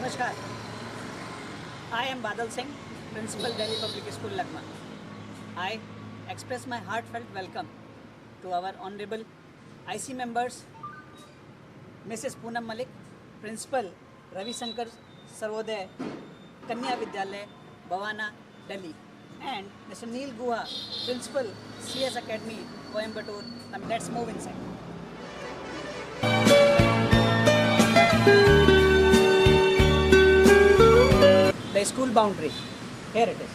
Namaskar. I am Badal Singh, Principal Delhi Public School, Lagma. I express my heartfelt welcome to our Honorable IC members, Mrs. Poonam Malik, Principal Ravi Shankar Sarvodaya Kanya Vidyalaya, Bhavana, Delhi, and Mr. Neil Guha, Principal CS Academy, Coimbatore. Now let's move inside. The school boundary. Here it is.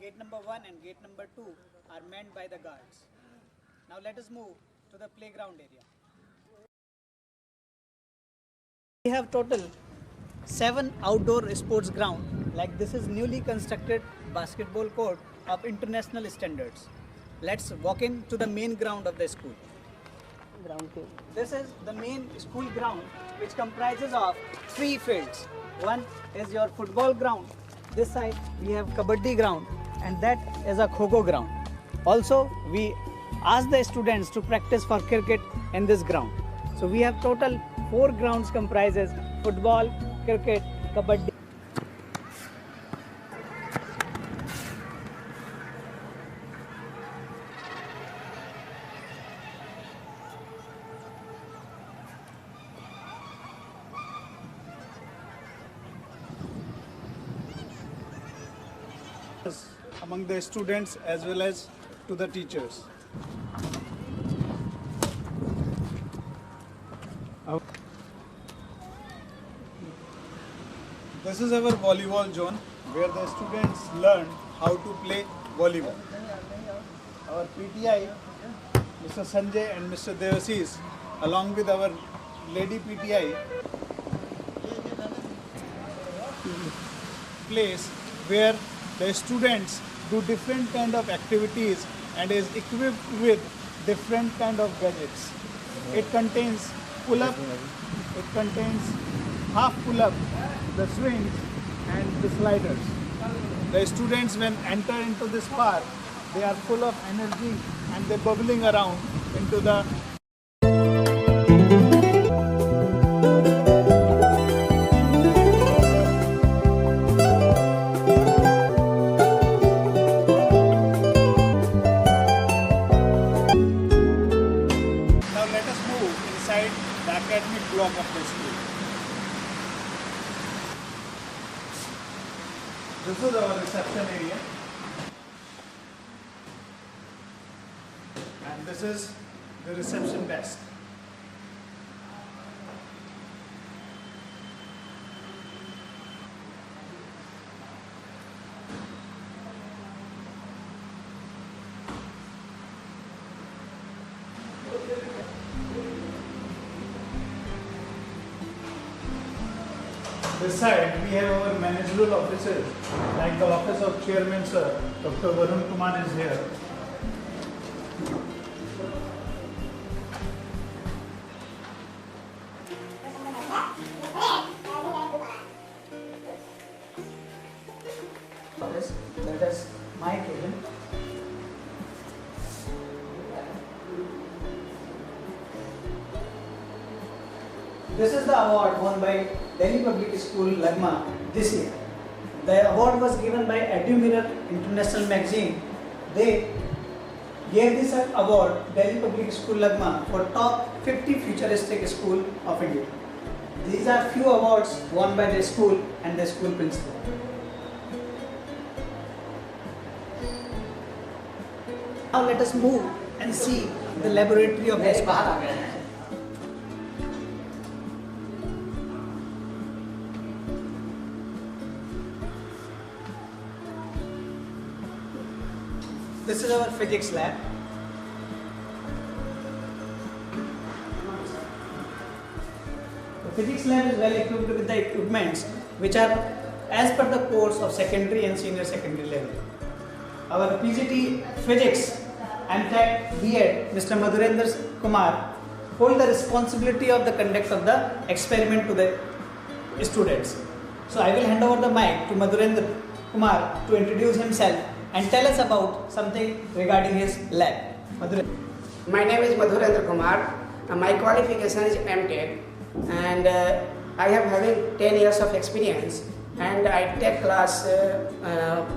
Gate number 1 and gate number 2 are manned by the guards. Now let us move to the playground area. We have total 7 outdoor sports ground. Like this is newly constructed basketball court of international standards. Let's walk into the main ground of the school. This is the main school ground, which comprises of 3 fields. One is your football ground. This side we have kabaddi ground, and that is a kho-kho ground. Also, we ask the students to practice for cricket in this ground. So we have total 4 grounds comprises football, cricket, kabaddi. Among the students as well as to the teachers. This is our volleyball zone where the students learn how to play volleyball. Our PTI, Mr. Sanjay and Mr. Devasis, along with our lady PTI, place where the students do different kind of activities and is equipped with different kind of gadgets. It contains pull-up, it contains half pull-up, the swings and the sliders. The students when enter into this park, they are full of energy and they're bubbling around into the the academic block of the school. This is our reception area, and this is the reception desk. This side we have our managerial offices, like the office of Chairman Sir, Dr. Varun Kumar is here. That is my cabin. This is the award won by Delhi Public School, Lagma this year. The award was given by EduMirror International Magazine. They gave this award Delhi Public School, Lagma for top 50 futuristic school of India. These are few awards won by the school and the school principal. Now let us move and see the laboratory of the spark. This is our physics lab. The physics lab is well equipped with the equipments which are as per the course of secondary and senior secondary level. Our PGT Physics MTech B.Ed Mr. Madhurendra Kumar hold the responsibility of the conduct of the experiment to the students. So I will hand over the mic to Madhurendra Kumar to introduce himself and tell us about something regarding his lab. Madhurendra. My name is Madhurendra Kumar. My qualification is MTech, and I have having 10 years of experience, and I take class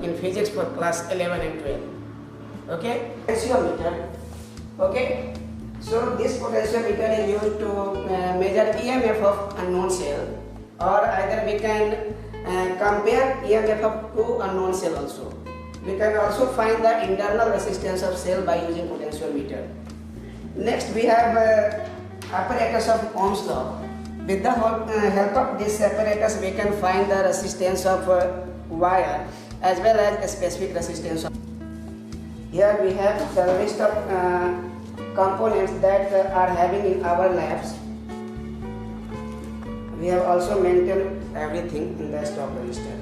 in physics for class 11 and 12. Okay, potentiometer. Okay, so this potentiometer is used to measure EMF of unknown cell, or either we can compare EMF of two unknown cell also. We can also find the internal resistance of cell by using potentiometer. Next, we have apparatus of Ohm's law. With the help of this apparatus, we can find the resistance of wire as well as a specific resistance. Here we have the list of components that are having in our labs. We have also maintained everything in the stock register.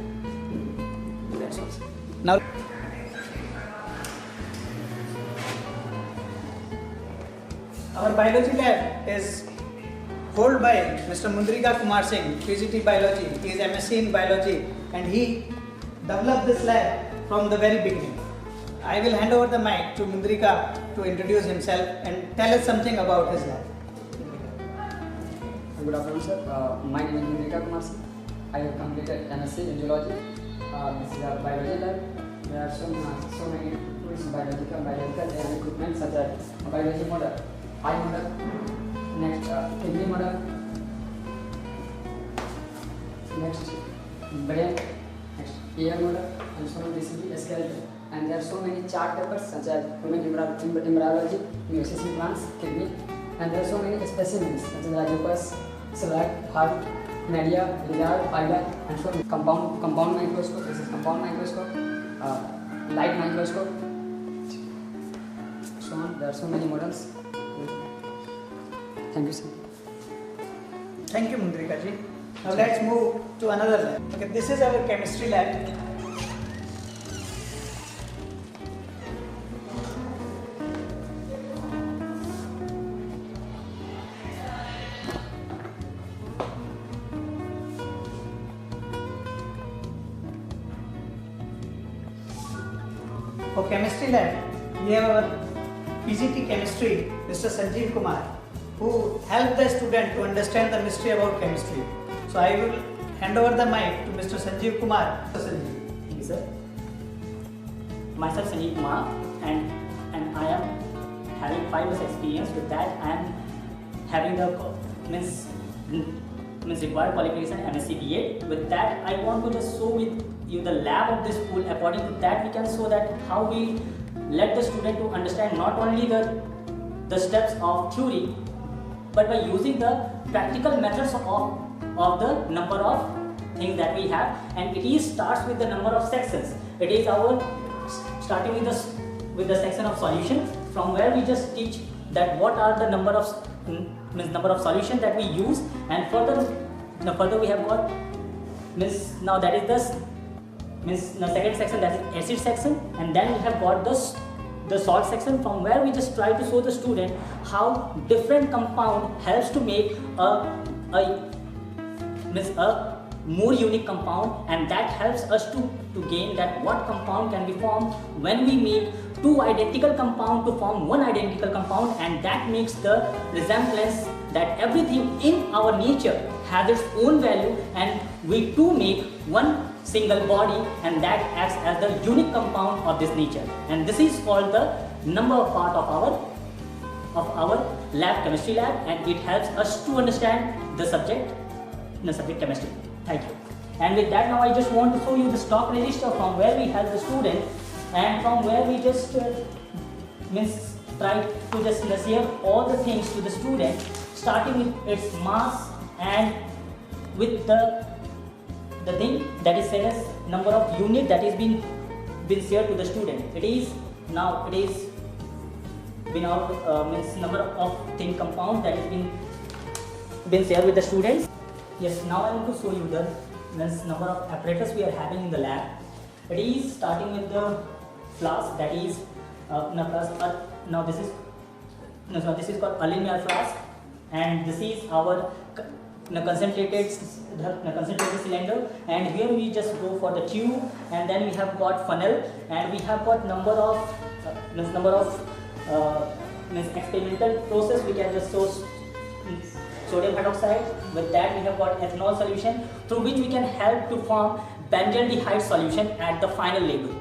That's all. Now, our biology lab is held by Mr. Mundrika Kumar Singh, PGT Biology. He is MSc in Biology and he developed this lab from the very beginning. I will hand over the mic to Mundrika to introduce himself and tell us something about his lab. Good afternoon, sir. My name is Mundrika Kumar Singh. I have completed MSc in Geology. This is our biology lab. There are so many tools in biological and equipment such as biology model, eye model, next kidney model, next brain, next ear model, and so on basically skeleton. And there are so many chart papers such as human embryology, nutrition plants, kidney, and there are so many specimens such as radiopus, slug, heart, media, lizard, fiber, and so on. Compound microscope. This is compound microscope. Light microscope. So on. There are so many models. Thank you, sir. Thank you, Mundrika ji. Now let's move to another lab. Okay, this is our chemistry lab. For chemistry lab, we have our PGT Chemistry, Mr. Sanjeev Kumar, who helped the student to understand the mystery about chemistry. So I will hand over the mic to Mr. Sanjeev Kumar. Sanjeev. Thank you, sir. Myself Sanjeev Kumar, and I am having 5 years experience. With that, I am having the means required qualification MSc B.Ed. With that, I want to just show with you the lab of this school. According to that, we can show that how we let the student to understand not only the steps of theory, but by using the practical methods of the number of things that we have. And it starts with the number of sections. It is our starting with the section of solution, from where we just teach that what are the number of solution that we use, and further we have got now that is the second section, that is acid section, and then we have got the salt section, from where we just try to show the student how different compound helps to make a more unique compound, and that helps us to gain that what compound can be formed when we make two identical compound to form one identical compound, and that makes the resemblance that everything in our nature has its own value, and we too make one single body, and that acts as the unique compound of this nature. And this is called the number part of our lab, chemistry lab, and it helps us to understand the subject chemistry. Thank you. And with that, now I just want to show you the stock register, from where we help the student, and from where we just means try to just share all the things to the student, starting with its mass and with the thing that is said as number of unit that is been shared to the student. It is been out means number of thin compounds that is been shared with the students. Yes, now I want to show you the means number of apparatus we are having in the lab. It is starting with the flask, that is now this is called aluminum flask, and this is our concentrated cylinder, and here we just go for the tube, and then we have got funnel, and we have got number of experimental process. We can just show sodium hydroxide. With that we have got ethanol solution, through which we can help to form benzaldehyde solution at the final level.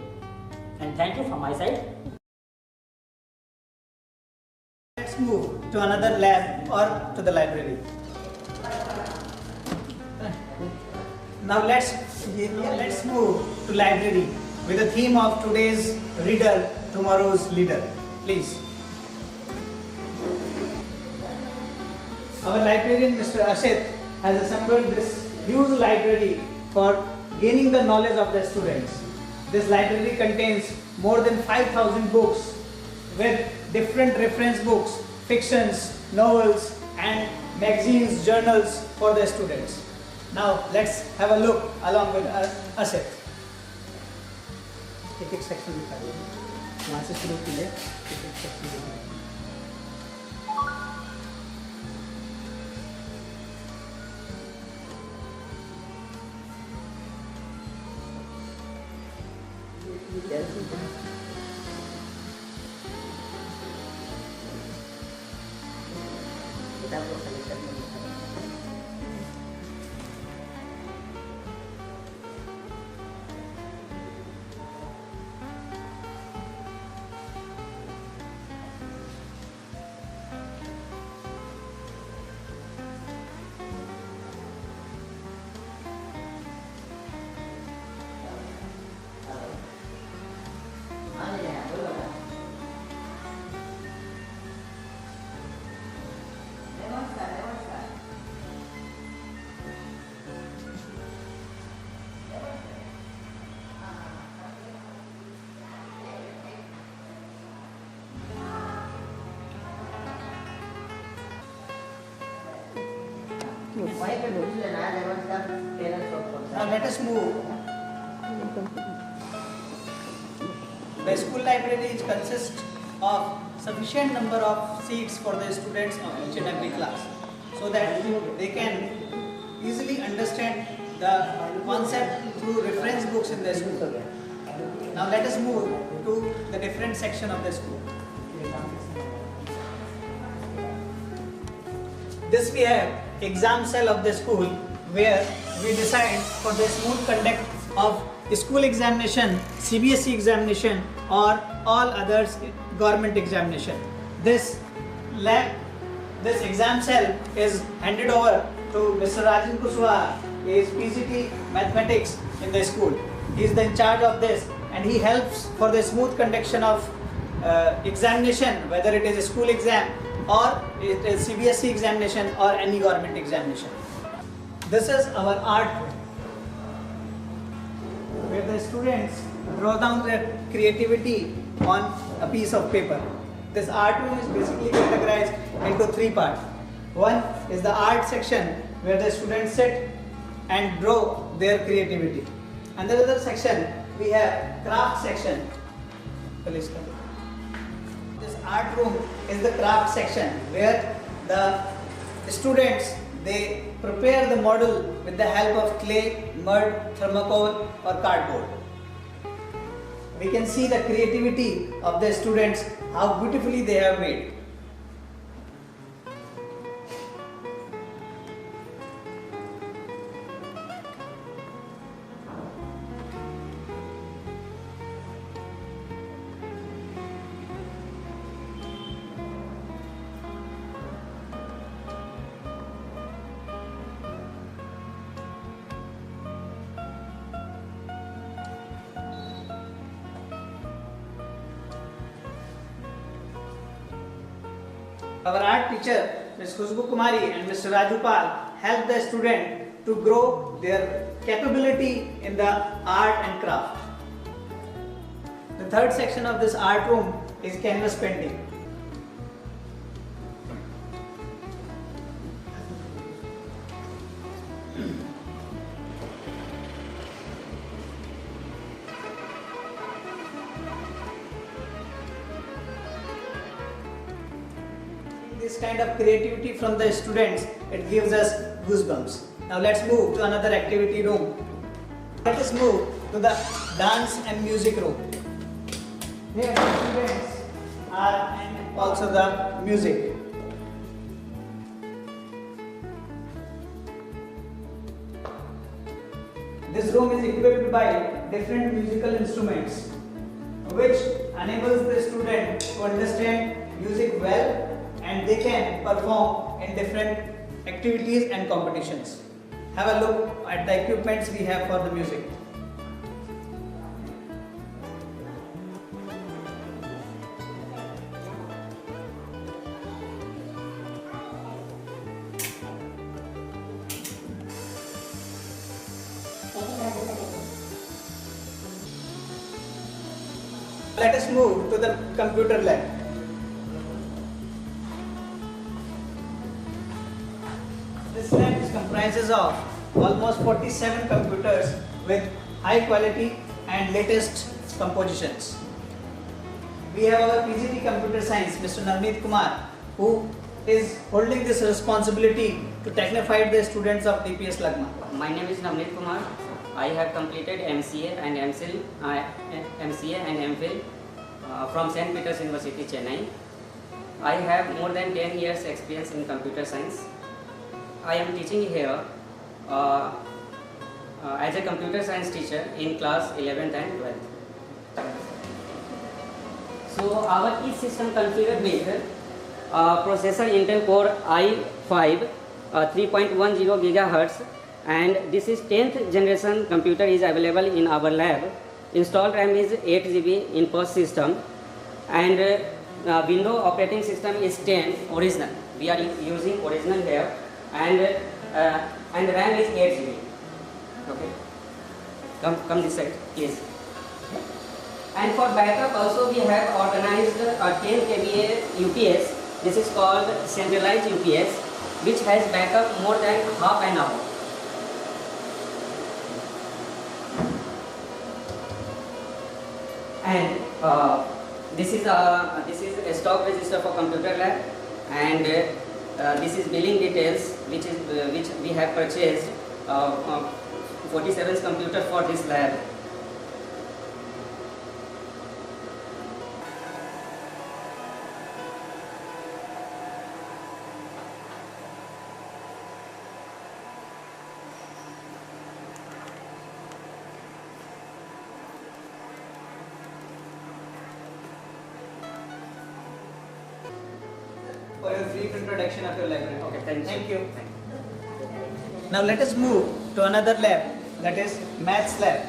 And thank you from my side. Let's move to another lab or to the library. Now let's move to library with the theme of today's reader, tomorrow's leader. Please. Our librarian, Mr. Ashit, has assembled this huge library for gaining the knowledge of the students. This library contains more than 5,000 books with different reference books, fictions, novels and magazines, journals for the students. Now let's have a look along with Ashit. एक section दिखाइए, वहाँ से शुरू कीजिए, एक section दिखाइए. Now let us move. The school library consists of sufficient number of seats for the students of each and every class, so that they can easily understand the concept through reference books in the school. Now let us move to the different section of the school. This we have exam cell of the school, where we decide for the smooth conduct of school examination, CBSE examination or all others government examination. This exam cell is handed over to Mr. Rajan Kushwaha. He is PCT Mathematics in the school. He is in charge of this, and he helps for the smooth conduction of examination, whether it is a school exam or it is CBSE examination or any government examination. This is our art room, where the students draw down their creativity on a piece of paper. This art room is basically categorized into three parts. One is the art section, where the students sit and draw their creativity. And the other section we have craft section. Please come. This art room is the craft section, where the students, they prepare the model with the help of clay, mud, thermocol or cardboard. We can see the creativity of the students, how beautifully they have made. Our art teacher, Ms. Khushbu Kumari and Mr. Raju Pal, help the student to grow their capability in the art and craft. The third section of this art room is canvas painting. This kind of creativity from the students, it gives us goosebumps. Now let's move to another activity room. Let us move to the dance and music room. Here the students are and also the music. This room is equipped by different musical instruments, which enables the student to understand music well, and they can perform in different activities and competitions. Have a look at the equipments we have for the music. Let us move to the computer lab. This lab comprises of almost 47 computers with high quality and latest compositions. We have our PGT Computer Science, Mr. Navneet Kumar, who is holding this responsibility to technify the students of DPS Lagma. My name is Navneet Kumar. I have completed MCA and MCA and MPhil from St. Peter's University, Chennai. I have more than 10 years experience in computer science. I am teaching here as a computer science teacher in class 11th and 12th. So our each system configured with processor Intel Core i5 3.10 GHz, and this is 10th generation computer is available in our lab. Installed RAM is 8 GB in per system, and Windows operating system is 10 original. We are using original here, and RAM is 8 GB. Okay, come this side, please. And for backup also we have organized a 10 kVA UPS. This is called centralized UPS, which has backup more than half an hour. And this is a stock register for computer lab, and this is billing details, which we have purchased 47 computers for this lab. For a brief introduction of your library. Okay, thank you. Now let us move to another lab, that is maths lab.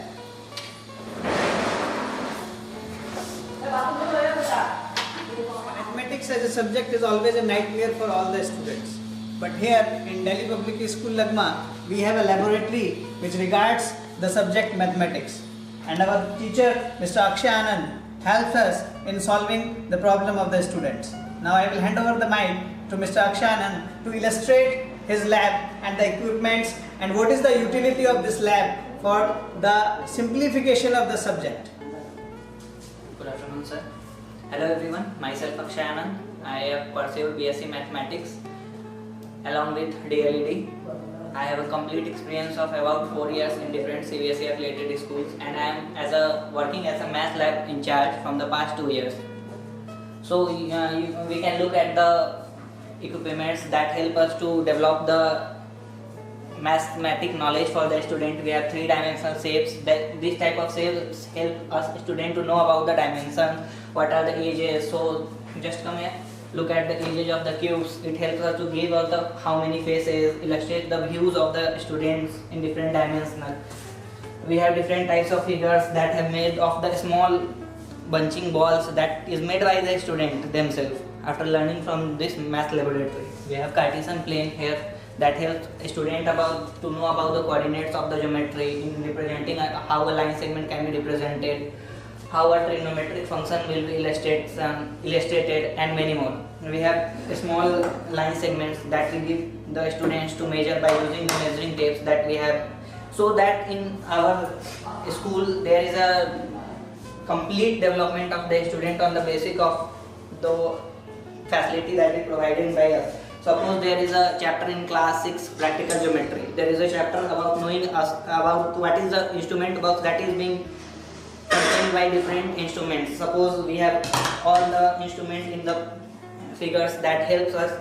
Mathematics as a subject is always a nightmare for all the students. But here in Delhi Public School Lagma, we have a laboratory which regards the subject mathematics. And our teacher, Mr. Akshay Anand, helps us in solving the problem of the students. Now I will hand over the mic to Mr. Akshay Anand to illustrate his lab and the equipments and what is the utility of this lab for the simplification of the subject. Good afternoon, sir. Hello everyone, myself Akshay Anand. I have pursued BSc Mathematics along with DLED. I have a complete experience of about 4 years in different CBSE affiliated schools, and I am working as a math lab in charge from the past 2 years. So we can look at the equipments that help us to develop the mathematic knowledge for the student. We have 3-dimensional shapes. This type of shapes help us student to know about the dimensions, what are the edges. So just come here, look at the edges of the cubes. It helps us to give us the how many faces, illustrate the views of the students in different dimensions. We have different types of figures that have made of the small bunching balls that is made by the student themselves. after learning from this math laboratory. We have Cartesian plane here that helps a student to know about the coordinates of the geometry in representing how a line segment can be represented, how a trigonometric function will be illustrated, and many more. We have small line segments that we give the students to measure by using the measuring tapes that we have, so that in our school there is a complete development of the student on the basis of the facility that is provided by us. Suppose there is a chapter in class 6 practical geometry. There is a chapter about knowing about what is the instrument box that is being contained by different instruments. Suppose we have all the instrument in the figures that helps us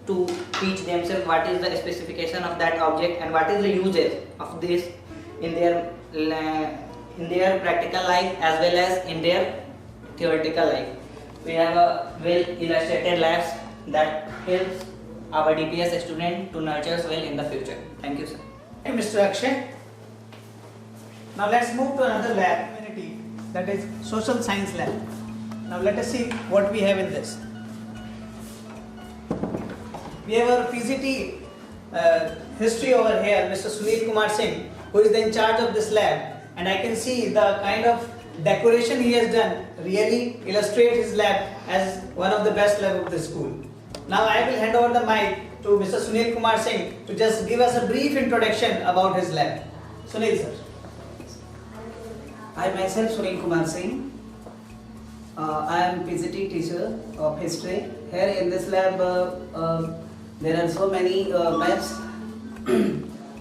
to teach themselves what is the specification of that object and what is the usage of this in their practical life as well as in their theoretical life. We have a well illustrated labs that helps our DPS student to nurture us well in the future. Thank you, sir. Thank you, Mr. Akshay. Now let's move to another lab, that is social science lab. Now let us see what we have in this. We have our PGT history over here, Mr. Sunil Kumar Singh, who is in charge of this lab, and I can see the kind of decoration he has done really illustrate his lab as one of the best lab of the school. Now I will hand over the mic to Mr. Sunil Kumar Singh to just give us a brief introduction about his lab. Sunil sir. I myself Sunil Kumar Singh. I am PGT teacher of history. Here in this lab there are so many maps.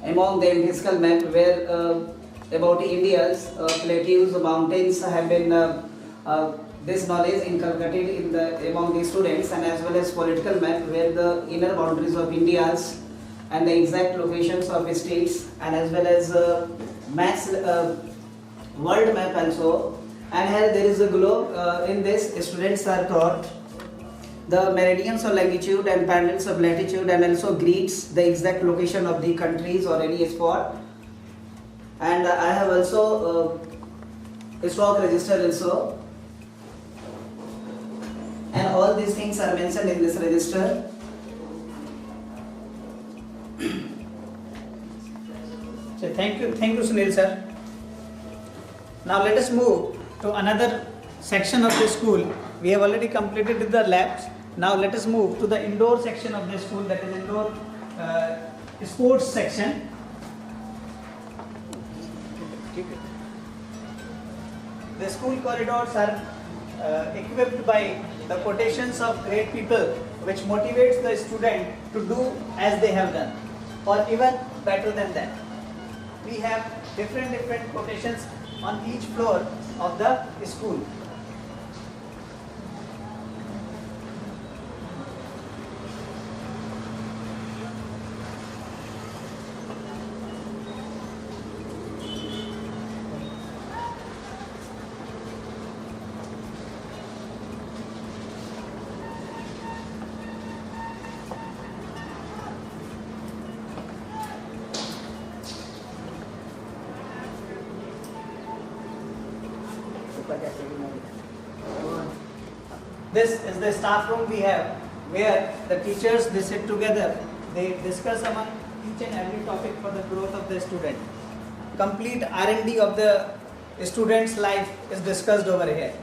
Among them physical map where about India's plateaus, mountains have been this knowledge inculcated among the students, and as well as political map where the inner boundaries of India's and the exact locations of states, and as well as maps world map also. And here there is a globe. In this students are taught the meridians of longitude and parallels of latitude, and also grids the exact location of the countries or any spot. And I have also a stock register also, and all these things are mentioned in this register. So thank you Sunil sir. Now let us move to another section of the school. We have already completed with the labs. Now let us move to the indoor section of the school, that is indoor sports section. The school corridors are equipped by the quotations of great people, which motivates the student to do as they have done, or even better than that. We have different quotations on each floor of the school. This is the staff room we have, where the teachers, they sit together, they discuss among each and every topic for the growth of the student. Complete R&D of the student's life is discussed over here.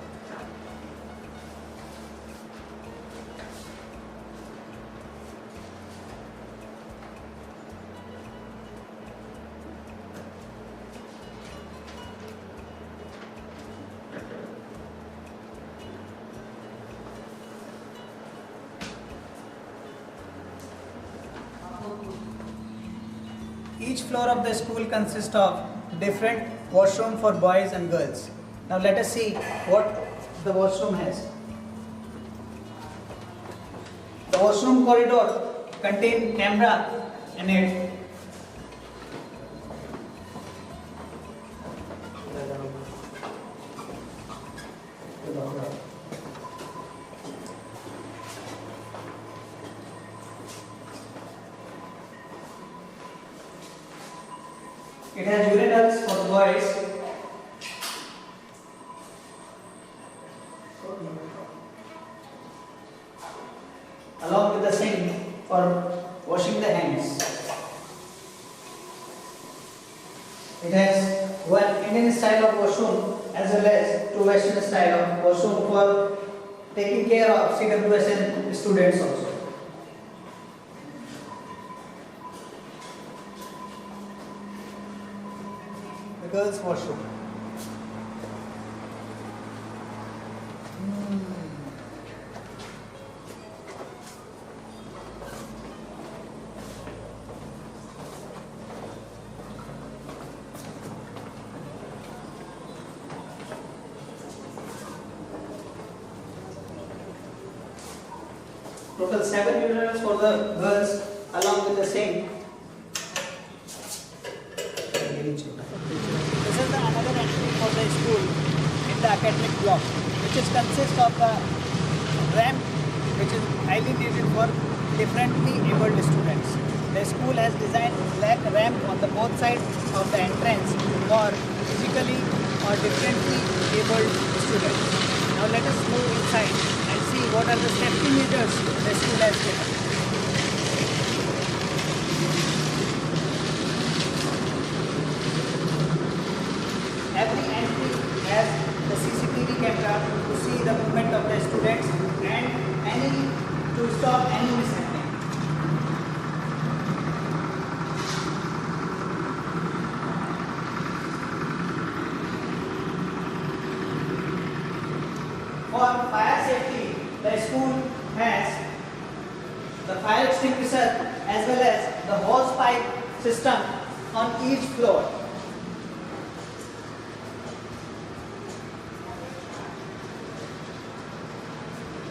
Each floor of the school consists of different washroom for boys and girls. Now let us see what the washroom has. The washroom corridor contains camera in it. It has urinals for boys. along with the sink for washing the hands. It has one Indian style of washroom as well as two Western style of washroom for taking care of CWSN students also. The girls' washroom. Total 7 urinals for the girls along with the sink. This is the another entry for the school in the academic block, which is consist of a ramp which is highly needed for differently abled students. The school has designed black ramp on the both sides of the entrance for physically or differently abled students. Now let us move inside and see what are the safety measures the school has taken. Every entry has the CCTV camera to see the movement of the students and to stop any mishappening. For fire safety, the school has the fire extinguisher as well as the hose pipe system on each floor.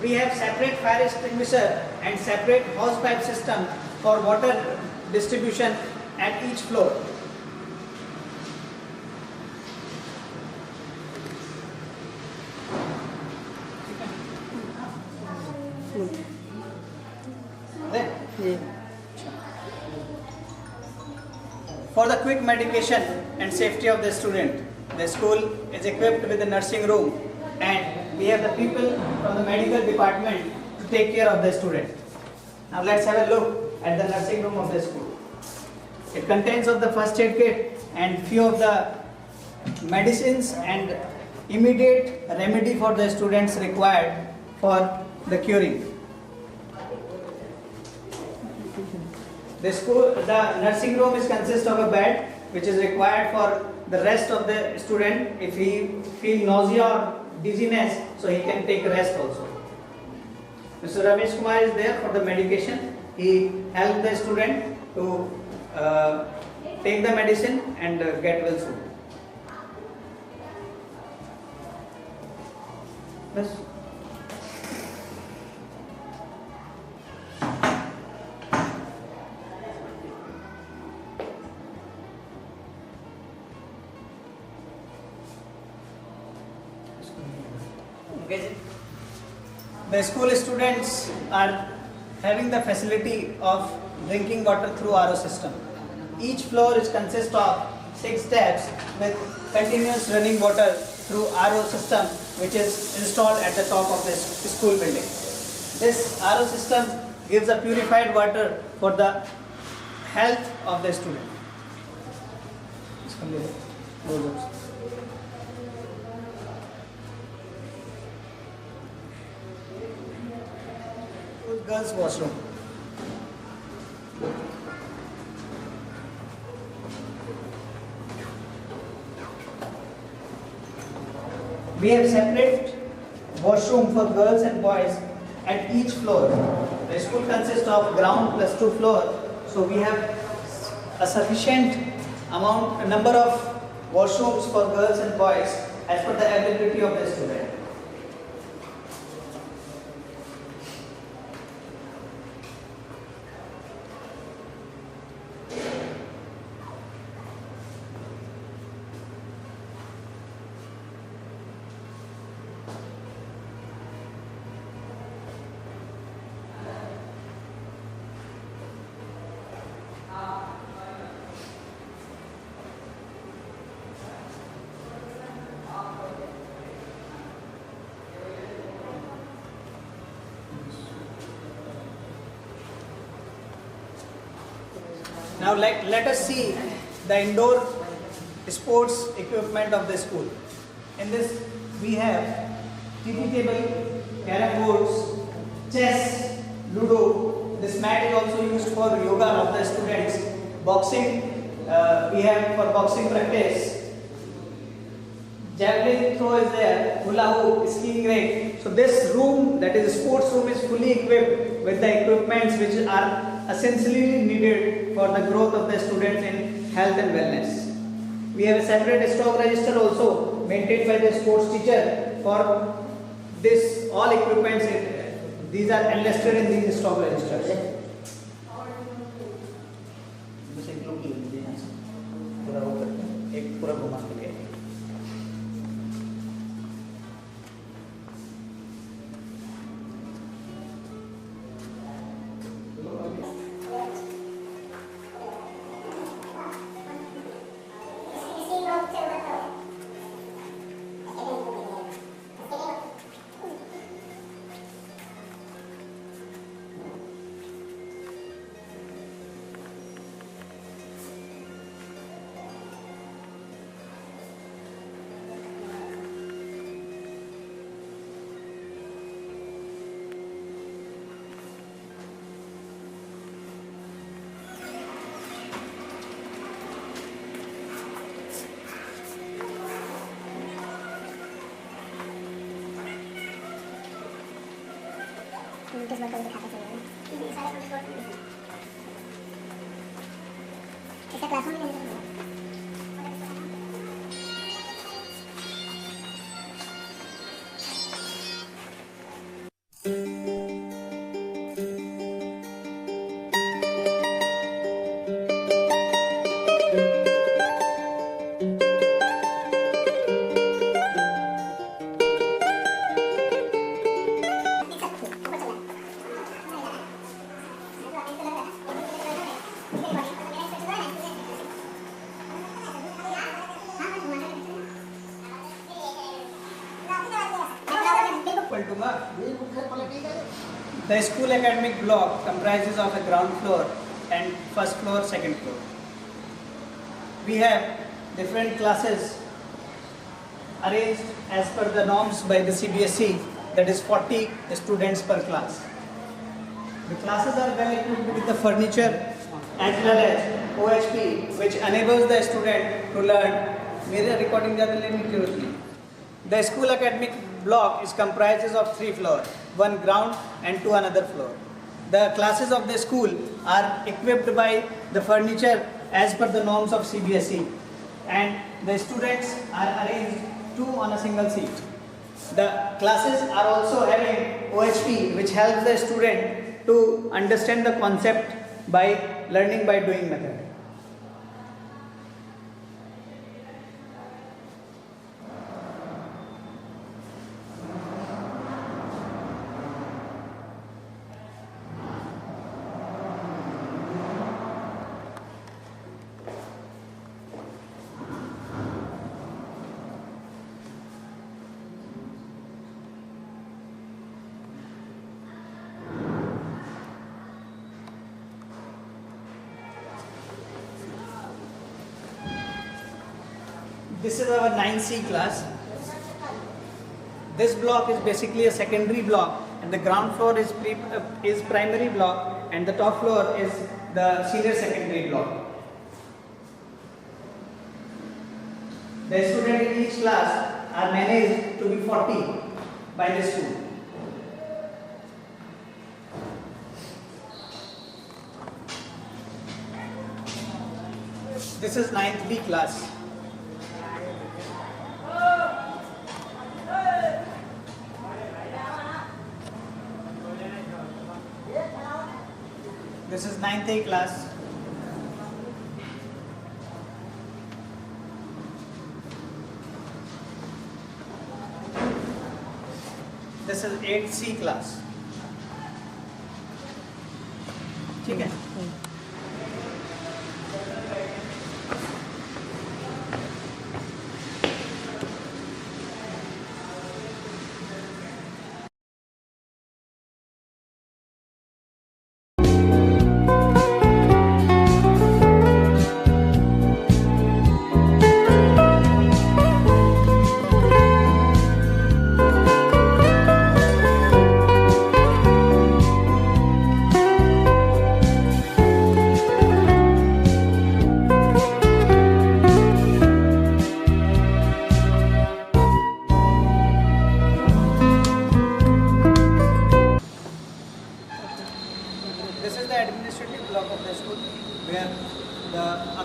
We have separate fire extinguisher and separate hose pipe system for water distribution at each floor. For the quick medication and safety of the student, the school is equipped with a nursing room and we have the people from the medical department to take care of the student. Now let's have a look at the nursing room of the school. It contains of the first aid kit and few of the medicines and immediate remedy for the students required for the curing. The nursing room is consist of a bed which is required for the rest of the student. If he feel nausea or dizziness, so he can take rest also. Mr. Ramesh Kumar is there for the medication. He helped the student to take the medicine and get well soon. Yes. The school students are having the facility of drinking water through RO system. Each floor is consist of 6 taps with continuous running water through RO system which is installed at the top of the school building. This RO system gives a purified water for the health of the student. Girls' washroom. We have separate washroom for girls and boys at each floor. The school consists of ground plus 2 floors, so we have a sufficient number of washrooms for girls and boys as per the availability of the student. Now let us see the indoor sports equipment of the school. In this we have TT table, carrom boards, chess, ludo. This mat is also used for yoga of the students. Boxing, we have for boxing practice. Javelin throw is there, hula hoop, skiing rink. So this room, that is sports room, is fully equipped with the equipments which are essentially needed for the growth of the students in health and wellness. We have a separate stock register also maintained by the sports teacher for this all equipments. These are enlisted in these stock registers. The school academic block comprises of a ground floor and first floor, second floor. We have different classes arranged as per the norms by the CBSE, that is 40 students per class. The classes are well equipped with the furniture as well as OHP, which enables the student to learn. मेरे recording ज़्यादा लेने की जरूरत नहीं. The school academic block is comprises of 3 floors, one ground and 2 another floor. The classes of the school are equipped by the furniture as per the norms of CBSE, and the students are arranged 2 on a single seat. The classes are also having OHP, which helps the student to understand the concept by learning by doing method. This is our 9C class. This block is basically a secondary block, and the ground floor is primary block, and the top floor is the senior secondary block. The students in each class are managed to be 40 by the school. This is 9th B class. This is 9th A class. This is 8C class. ठीक है?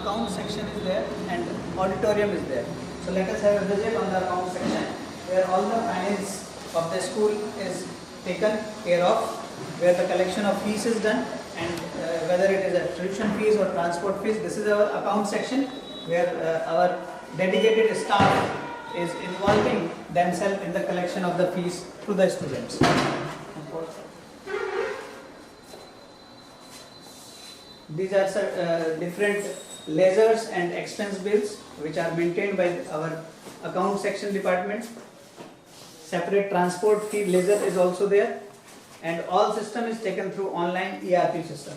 account section is there and auditorium is there. So let us have a visit on the account section, where all the finance of the school is taken care of, where the collection of fees is done, and whether it is a tuition fees or transport fees. This is our account section, where our dedicated staff is involving themselves in the collection of the fees to the students. These are different ledgers and expense bills which are maintained by our account section department. Separate transport fee ledger is also there, and all system is taken through online ERP system.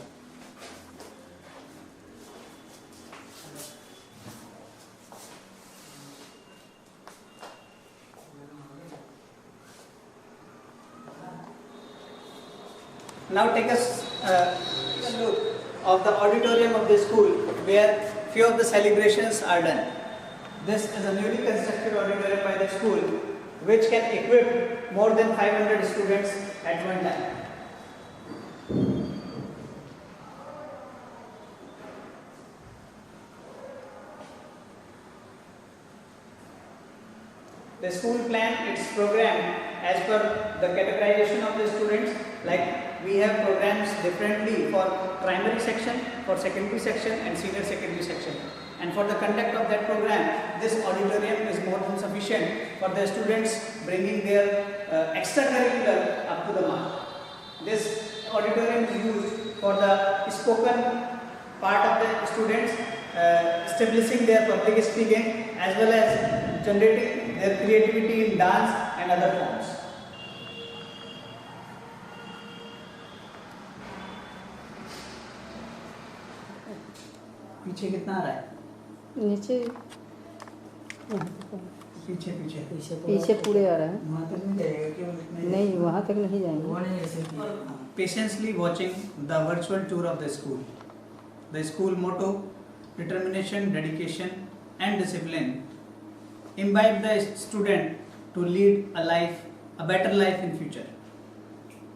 Now take us a look of the auditorium of the school, where few of the celebrations are done. This is a newly constructed auditorium by the school, which can equip more than 500 students at one time. The school plan its program as per the categorization of the students. Like we have programs differently for primary section, for secondary section and senior secondary section. And for the conduct of that program, this auditorium is more than sufficient for the students bringing their extracurricular up to the mark. This auditorium is used for the spoken part of the students, establishing their public speaking as well as generating their creativity in dance and other forms. पीछे कितना आ रहा है? नीचे पीछे पीछे पीछे पूरे आ रहा है। वहाँ तक नहीं जाएगा केवल नहीं, वहाँ तक नहीं जाएंगे। Patiently watching the virtual tour of the school. The school motto: determination, dedication, and discipline imbibe the student to lead a better life in future.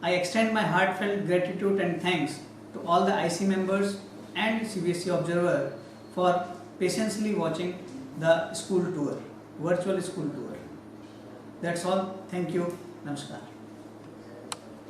I extend my heartfelt gratitude and thanks to all the IC members and CBSE observer for patiently watching the school tour, virtual school tour. That's all. Thank you. Namaskar.